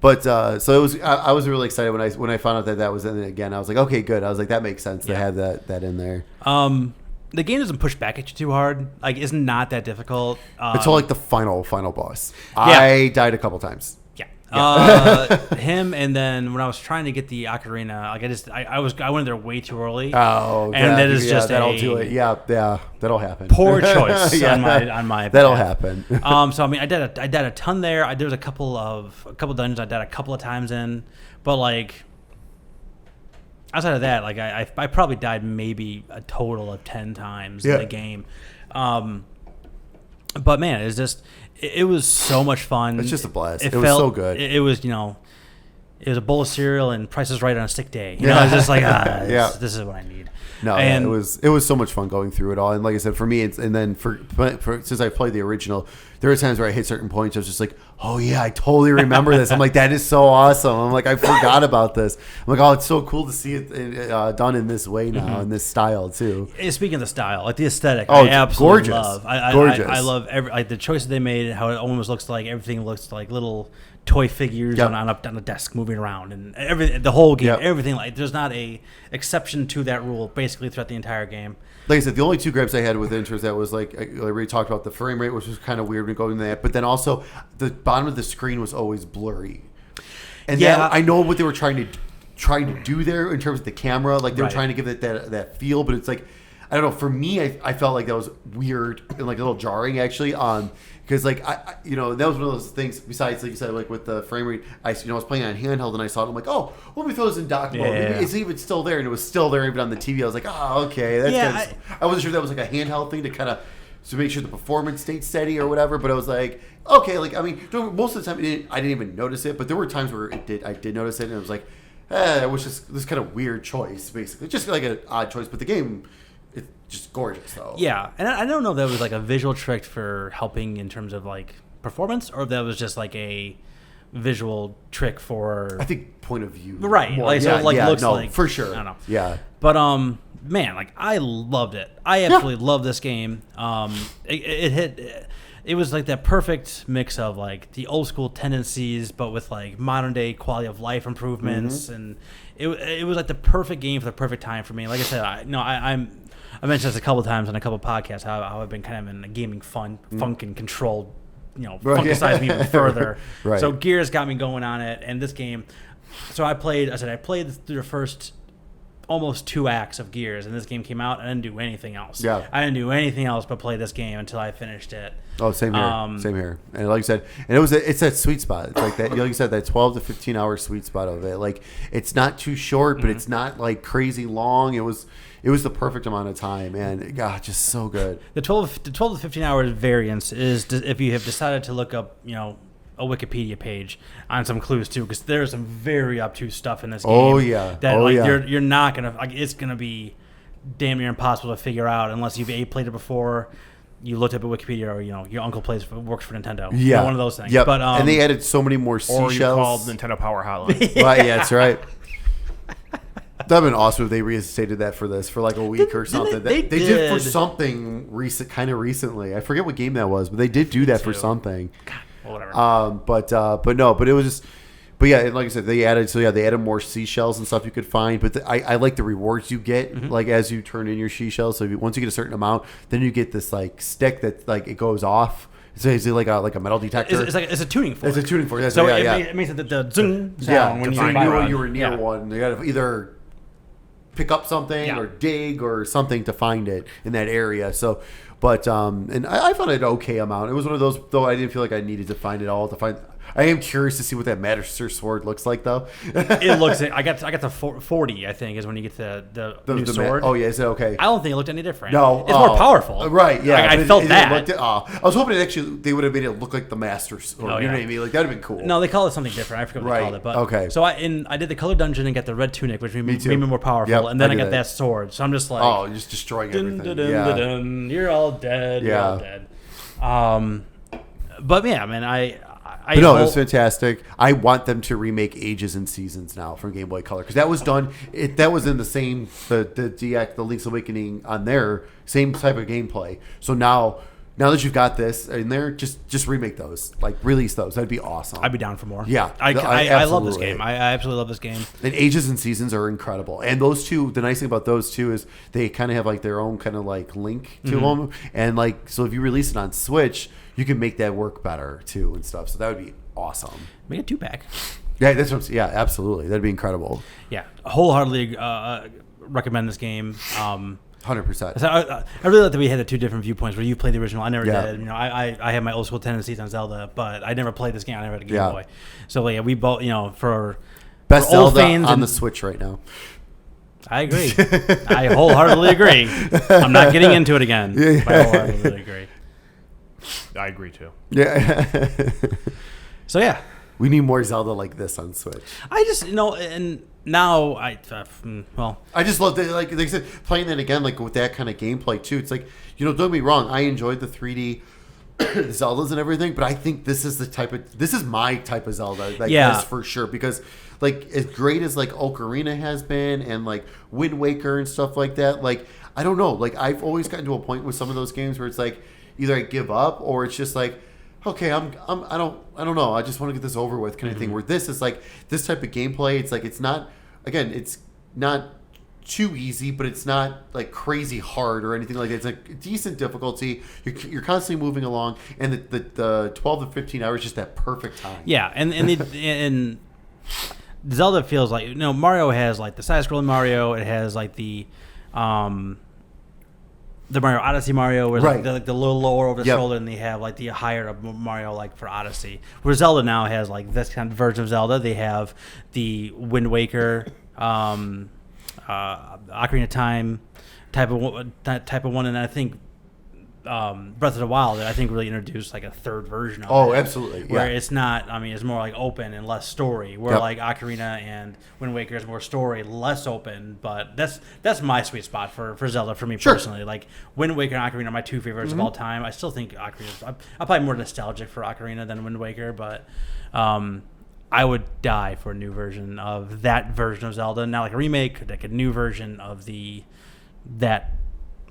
But so it was. I was really excited when I found out that was in it again. I was like, okay, good. I was like, that makes sense to have that in there. The game doesn't push back at you too hard. Like, it's not that difficult. Until like the final boss. I died a couple times. Yeah. Him, and then when I was trying to get the ocarina, like I went there way too early. Oh, and that is just that'll a do it. Yeah, that'll happen. poor choice Yeah. on my That'll path. happen. So I mean, I did a ton there. There was a couple dungeons I did a couple of times in, but like outside of that, like I probably died maybe a total of 10 times in the game. But man, it's just it was so much fun. It's just a blast. It was felt, so good. It was it was a bowl of cereal and Price is Right on a sick day. You know, it's just like this is what I need. No, and it was so much fun going through it all. And like I said, for me, and then for since I played the original, there were times where I hit certain points. I was just like, oh yeah, I totally remember this. I'm like, that is so awesome. I'm like, I forgot about this. I'm like, oh, it's so cool to see it done in this way now, in this style too. Speaking of the style, like the aesthetic, Oh, I it's absolutely gorgeous. love. Gorgeous. I love like the choices they made, how it almost looks like everything looks like little toy figures Yep. on a desk moving around, and the whole game, Yep. everything, like there's not a exception to that rule basically throughout the entire game. Like I said, the only two gripes I had with Intros that was like I already talked about the frame rate, which was kind of weird when going to that, but then also the bottom of the screen was always blurry. And that, I know what they were trying to do there in terms of the camera, like they were Right. trying to give it that feel, but it's like I don't know. For me, I felt like that was weird and like a little jarring actually. Because like I that was one of those things. Besides, like you said, like with the frame rate, I was playing on handheld and I saw it. I'm like, oh, let me throw this in dock mode. Yeah. It's even still there, and it was still there even on the TV. I was like, oh, okay, that's Yeah, I wasn't sure if that was like a handheld thing to kind of to make sure the performance stayed steady or whatever. But I was like, okay, like I mean, most of the time I didn't even notice it, but there were times where I did notice it, and I was like, it was just this kind of weird choice, basically, just like an odd choice. But the game, it's just gorgeous, though. Yeah, and I don't know if that was like a visual trick for helping in terms of like performance, or if that was just like a visual trick for I think point of view, right, more. like so it like looks like for sure. I don't know. Yeah, but man, like I loved it. I absolutely love this game. It was like that perfect mix of like the old school tendencies, but with like modern day quality of life improvements, and it was like the perfect game for the perfect time for me. Like I said, I mentioned this a couple of times on a couple of podcasts how I've been kind of in a gaming funk and controlled, funkicize me even further. Right. So Gears got me going on it, and this game. So I played through the first almost 2 acts of Gears, and this game came out, and I didn't do anything else. Yeah. I didn't do anything else but play this game until I finished it. Oh, same here. Same here. And like you said, and it's that sweet spot. It's like that, like you said, that 12 to 15 hour sweet spot of it. Like, it's not too short, but it's not like crazy long. It was the perfect amount of time, and God, just so good. The 12 to 15 hours variance is if you have decided to look up, a Wikipedia page on some clues too, because there's some very obtuse stuff in this game. Oh yeah. That you're not gonna it's gonna be damn near impossible to figure out unless you've played it before. You looked up at Wikipedia, or your uncle works for Nintendo. Yeah, one of those things. Yep. But and they added so many more seashells. Or you called Nintendo Power Hotline. Right, yeah, that's right. That'd have been awesome if they reinstated that for like a week or something. They did for something kind of recently. I forget what game that was, but they did do that for something. God, well, whatever. But it was just. But yeah, and like I said, they added more seashells and stuff you could find. But I like the rewards you get like as you turn in your seashells. So once you get a certain amount, then you get this like stick that like it goes off. So is it like a metal detector? It's a tuning fork. It's a tuning fork. So it makes it the zoom sound when you were near one. You got to either pick up something or dig or something to find it in that area. So, but and I found it an okay amount. It was one of those though. I didn't feel like I needed to find it all to find. I am curious to see what that Master Sword looks like, though. It looks. I got the 40. I think is when you get the new sword. Oh yeah, is it okay? I don't think it looked any different. No, it's more powerful. Right? Yeah, I felt that. I was hoping they would have made it look like the Master Sword. You know what I mean? Like that'd have been cool. No, they call it something different. I forget what they called it. But okay. So I did the color dungeon and got the red tunic, which made me more powerful. Yep, and then I got that sword. So I'm just like, you're just destroying everything. You're all dead. Yeah. You're all dead. But yeah, man, it was fantastic. I want them to remake Ages and Seasons now from Game Boy Color because that was done. That was in the same the DX, the Link's Awakening on their same type of gameplay. So now that you've got this in there, just remake those, like release those. That'd be awesome. I'd be down for more. Yeah, I love this game. I absolutely love this game. And Ages and Seasons are incredible. And those two, the nice thing about those two is they kind of have like their own kind of like link to them. And like so, if you release it on Switch, you can make that work better too and stuff. So that would be awesome. Make a 2-pack. Yeah, absolutely. That'd be incredible. Yeah, wholeheartedly recommend this game. 100%. So I really like that we had the two different viewpoints where you played the original. I never did. I had my old school tendencies on Zelda, but I never played this game. I never had a Game Boy. So yeah, we both for best for old Zelda fans on the Switch right now. I agree. I wholeheartedly agree. I'm not getting into it again. But I wholeheartedly agree. I agree too. Yeah. So yeah, we need more Zelda like this on Switch. I just and now I just love that, like they said, playing that again, like with that kind of gameplay too. It's like, don't get me wrong, I enjoyed the 3D Zeldas and everything, but I think this is my type of Zelda, like this for sure, because like as great as like Ocarina has been and like Wind Waker and stuff like that, like I don't know, like I've always gotten to a point with some of those games where it's like either I give up or it's just like, okay, I don't know, I just want to get this over with kind of thing. Where this is like this type of gameplay, it's like it's not too easy, but it's not like crazy hard or anything like that. It's like decent difficulty. You're constantly moving along, and the 12 to 15 hours is just that perfect time. Yeah, and Zelda feels like Mario has like the side-scrolling Mario. It has like the Mario Odyssey Mario, where like the little lower over the shoulder, and they have like the higher up Mario like for Odyssey. Where Zelda now has like this kind of version of Zelda. They have the Wind Waker, Ocarina of Time type of one, and I think Breath of the Wild, I think, really introduced like a third version of it. Oh, absolutely. Where it's not, it's more like open and less story. Where like Ocarina and Wind Waker is more story, less open. But that's my sweet spot for Zelda for me personally. Like Wind Waker and Ocarina are my two favorites of all time. I still think Ocarina. I'm probably more nostalgic for Ocarina than Wind Waker, but I would die for a new version of that version of Zelda. Not like a remake, like a new version of that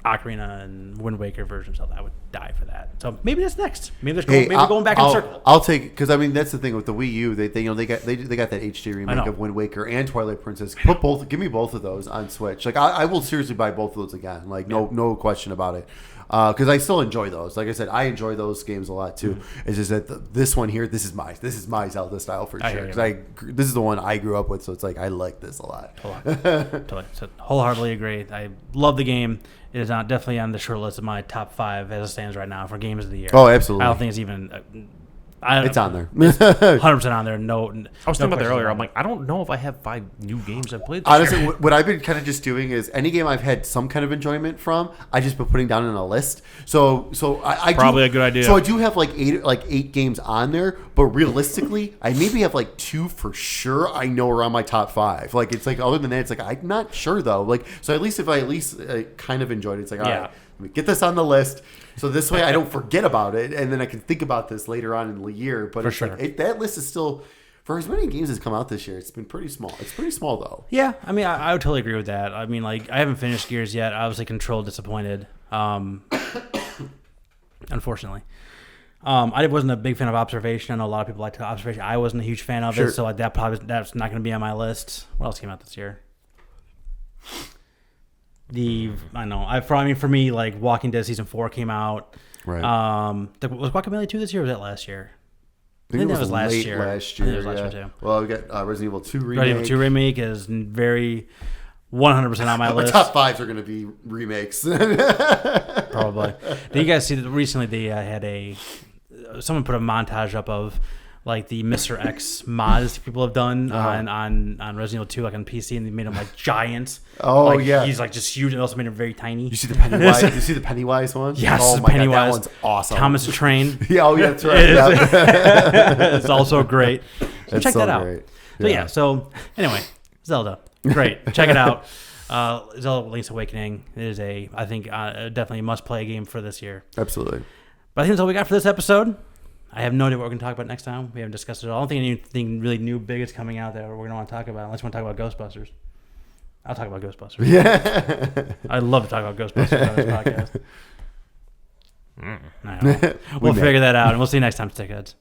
Ocarina and Wind Waker version of Zelda. I would die for that. So maybe that's next. Maybe we're going back in a circle. I'll take, because that's the thing with the Wii U. They got that HD remake of Wind Waker and Twilight Princess. Give me both of those on Switch. Like I will seriously buy both of those again. Like no question about it. because I still enjoy those. Like I said, I enjoy those games a lot too. It's just that this one here, this is my Zelda style for sure. Because this is the one I grew up with, so it's like I like this a lot. Totally. So wholeheartedly agree. I love the game. It is definitely on the short list of my top 5 as it stands right now for games of the year. Oh, absolutely. I don't think it's even. It's on there. 100% on there. No. I was thinking about that earlier. I'm like, I don't know if I have 5 new games I've played this Honestly, year. what I've been kind of just doing is any game I've had some kind of enjoyment from, I just been putting down in a list. So I Probably do, a good idea. So I do have like eight games on there, but realistically, I maybe have like 2 for sure. I know are on my top 5. Like it's like other than that, it's like I'm not sure though. Like so at least if I kind of enjoyed it, it's like all right, let me get this on the list. So this way I don't forget about it, and then I can think about this later on in the year. But it's like that list is still, for as many games as come out this year, it's been pretty small. It's pretty small though. Yeah, I mean, I would totally agree with that. I mean, like I haven't finished Gears yet. Obviously, Control disappointed. Unfortunately, I wasn't a big fan of Observation. I know a lot of people liked Observation. I wasn't a huge fan of it, so like that's not going to be on my list. What else came out this year? For me, like Walking Dead season 4 came out. Right. Was Guacamelee 2 this year or was that last year? I think that was last year. I think it was last year too. Well, we got Resident Evil 2 remake. Resident Evil 2 remake is very 100% on my list. Top 5s are going to be remakes. Probably. Did you guys see that recently they had someone put a montage up of like the Mr. X mods people have done on Resident Evil 2 like on PC, and they made him like giant. Oh like, yeah, he's like just huge, and also made him very tiny. You see the Pennywise? You see the Pennywise one? Yes, oh the my Pennywise. God, that one's awesome. Thomas the Train. Yeah, oh yeah, that's right. It's also great. So check that out. Great. Yeah. So anyway, Zelda, great. Check it out. Zelda Link's Awakening is I think definitely a must-play game for this year. Absolutely. But I think that's all we got for this episode. I have no idea what we're going to talk about next time. We haven't discussed it at all. I don't think anything really new, big is coming out there we're going to want to talk about, unless you want to talk about Ghostbusters. I'll talk about Ghostbusters. Yeah. I'd love to talk about Ghostbusters on this podcast. We'll figure that out, and we'll see you next time, Stickheads.